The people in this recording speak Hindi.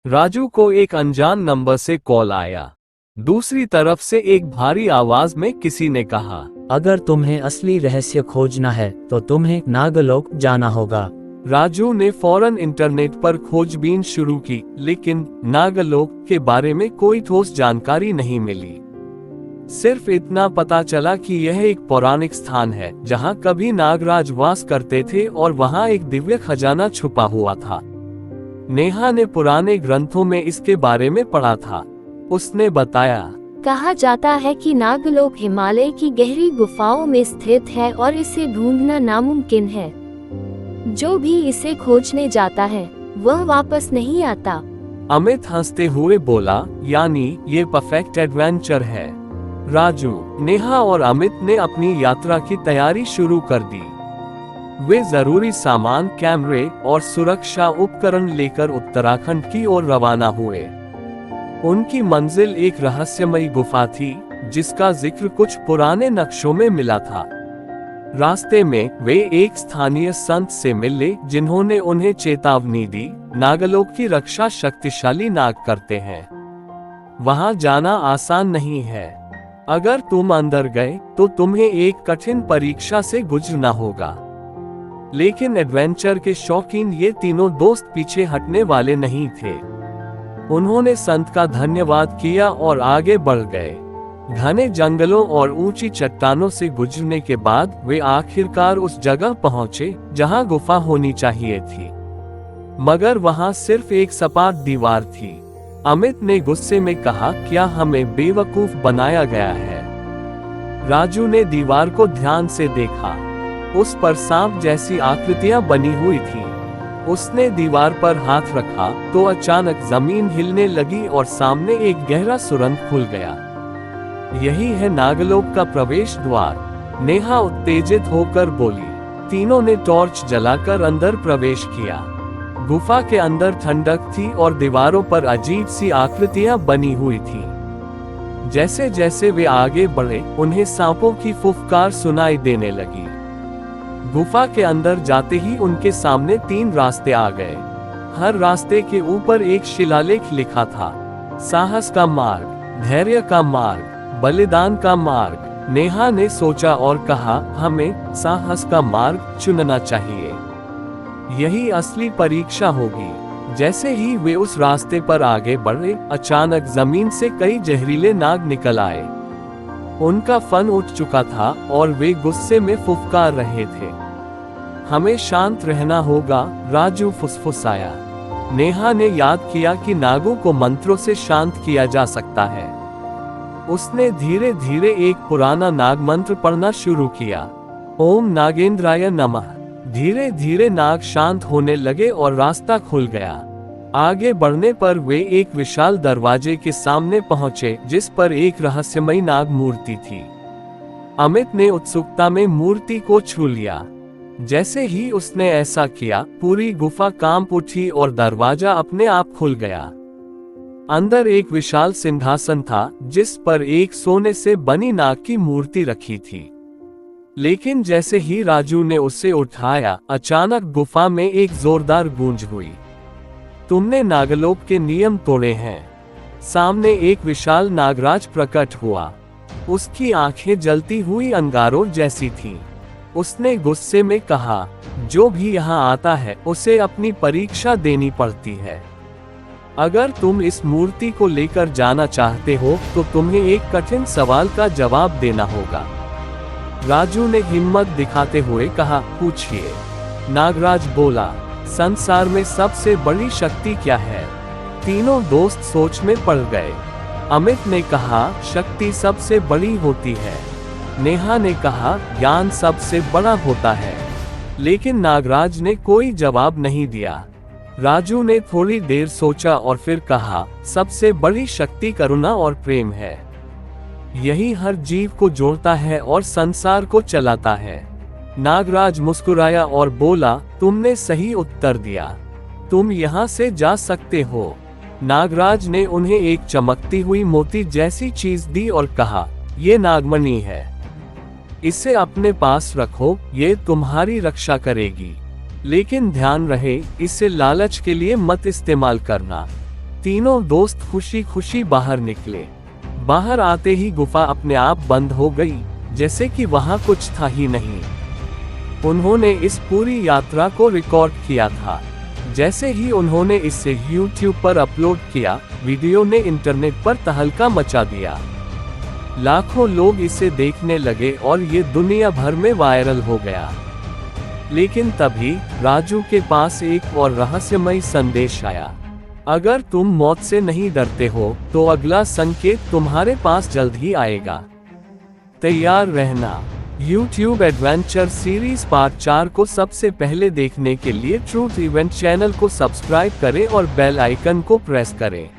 राजू को एक अनजान नंबर से कॉल आया। दूसरी तरफ से एक भारी आवाज में किसी ने कहा, अगर तुम्हें असली रहस्य खोजना है तो तुम्हें नागलोक जाना होगा। राजू ने फौरन इंटरनेट पर खोजबीन शुरू की, लेकिन नागलोक के बारे में कोई ठोस जानकारी नहीं मिली। सिर्फ इतना पता चला कि यह एक पौराणिक स्थान है जहां कभी नागराज वास करते थे और वहां एक दिव्य खजाना छुपा हुआ था। नेहा ने पुराने ग्रंथों में इसके बारे में पढ़ा था। उसने बताया, कहा जाता है कि नागलोक हिमालय की गहरी गुफाओं में स्थित है और इसे ढूंढना नामुमकिन है। जो भी इसे खोजने जाता है वह वापस नहीं आता। अमित हंसते हुए बोला, यानी ये परफेक्ट एडवेंचर है। राजू, नेहा और अमित ने अपनी यात्रा की तैयारी शुरू कर दी। वे जरूरी सामान, कैमरे और सुरक्षा उपकरण लेकर उत्तराखंड की ओर रवाना हुए। उनकी मंजिल एक रहस्यमयी गुफा थी जिसका जिक्र कुछ पुराने नक्शों में मिला था। रास्ते में वे एक स्थानीय संत से मिले जिन्होंने उन्हें चेतावनी दी, नागलोक की रक्षा शक्तिशाली नाग करते हैं। वहां जाना आसान नहीं है। अगर तुम अंदर गए तो तुम्हें एक कठिन परीक्षा से गुजरना होगा। लेकिन एडवेंचर के शौकीन ये तीनों दोस्त पीछे हटने वाले नहीं थे। उन्होंने संत का धन्यवाद किया और आगे बढ़ गए। घने जंगलों और ऊंची चट्टानों से गुजरने के बाद वे आखिरकार उस जगह पहुंचे जहां गुफा होनी चाहिए थी, मगर वहां सिर्फ एक सपाट दीवार थी। अमित ने गुस्से में कहा, क्या हमें बेवकूफ बनाया गया है? राजू ने दीवार को ध्यान से देखा। उस पर सांप जैसी आकृतियां बनी हुई थी। उसने दीवार पर हाथ रखा तो अचानक जमीन हिलने लगी और सामने एक गहरा सुरंग खुल गया। यही है नागलोक का प्रवेश द्वार, नेहा उत्तेजित होकर बोली। तीनों ने टॉर्च जलाकर अंदर प्रवेश किया। गुफा के अंदर ठंडक थी और दीवारों पर अजीब सी आकृतियां बनी हुई थी। जैसे जैसे वे आगे बढ़े उन्हें सांपों की फुफकार सुनाई देने लगी। गुफा के अंदर जाते ही उनके सामने 3 रास्ते आ गए। हर रास्ते के ऊपर एक शिलालेख लिखा था, साहस का मार्ग, धैर्य का मार्ग, बलिदान का मार्ग। नेहा ने सोचा और कहा, हमें साहस का मार्ग चुनना चाहिए। यही असली परीक्षा होगी। जैसे ही वे उस रास्ते पर आगे बढ़े, अचानक जमीन से कई जहरीले नाग निकल आए। उनका फन उठ चुका था और वे गुस्से में फुफकार रहे थे। हमें शांत रहना होगा, राजू फुसफुसाया। नेहा ने याद किया कि नागों को मंत्रों से शांत किया जा सकता है। उसने धीरे धीरे एक पुराना नाग मंत्र पढ़ना शुरू किया, ओम नागेंद्राय नमः। धीरे धीरे नाग शांत होने लगे और रास्ता खुल गया। आगे बढ़ने पर वे एक विशाल दरवाजे के सामने पहुंचे जिस पर एक रहस्यमयी नाग मूर्ति थी। अमित ने उत्सुकता में मूर्ति को छू लिया। जैसे ही उसने ऐसा किया, पूरी गुफा कांप उठी और दरवाजा अपने आप खुल गया। अंदर एक विशाल सिंहासन था जिस पर एक सोने से बनी नाग की मूर्ति रखी थी। लेकिन जैसे ही राजू ने उसे उठाया, अचानक गुफा में एक जोरदार गूंज हुई, तुमने नागलोक के नियम तोड़े हैं। सामने एक विशाल नागराज प्रकट हुआ। उसकी आंखें जलती हुई अंगारों जैसी थीं। उसने गुस्से में कहा, जो भी यहाँ आता है उसे अपनी परीक्षा देनी पड़ती है। अगर तुम इस मूर्ति को लेकर जाना चाहते हो तो तुम्हें एक कठिन सवाल का जवाब देना होगा। राजू ने हिम्मत दिखाते हुए कहा, पूछिए। नागराज बोला, संसार में सबसे बड़ी शक्ति क्या है? तीनों दोस्त सोच में पड़ गए। अमित ने कहा, शक्ति सबसे बड़ी होती है। नेहा ने कहा, ज्ञान सबसे बड़ा होता है। लेकिन नागराज ने कोई जवाब नहीं दिया। राजू ने थोड़ी देर सोचा और फिर कहा, सबसे बड़ी शक्ति करुणा और प्रेम है। यही हर जीव को जोड़ता है और संसार को चलाता है। नागराज मुस्कुराया और बोला, तुमने सही उत्तर दिया। तुम यहाँ से जा सकते हो। नागराज ने उन्हें एक चमकती हुई मोती जैसी चीज दी और कहा, ये नागमणि है। इसे अपने पास रखो, ये तुम्हारी रक्षा करेगी। लेकिन ध्यान रहे, इसे लालच के लिए मत इस्तेमाल करना। तीनों दोस्त खुशी खुशी बाहर निकले। बाहर आते ही गुफा अपने आप बंद हो गई, जैसे कि वहां कुछ था ही नहीं। उन्होंने इस पूरी यात्रा को रिकॉर्ड किया था। जैसे ही उन्होंने इसे YouTube पर अपलोड किया, वीडियो ने इंटरनेट पर तहलका मचा दिया। लाखों लोग इसे देखने लगे और ये दुनिया भर में वायरल हो गया। लेकिन तभी राजू के पास एक और रहस्यमय संदेश आया। अगर तुम मौत से नहीं डरते हो, तो अगला संकेत तुम्हारे पास जल्द ही आएगा। तैयार रहना। YouTube एडवेंचर सीरीज पार्ट 4 को सबसे पहले देखने के लिए ट्रूथ इवेंट चैनल को सब्सक्राइब करें और बेल आइकन को प्रेस करें।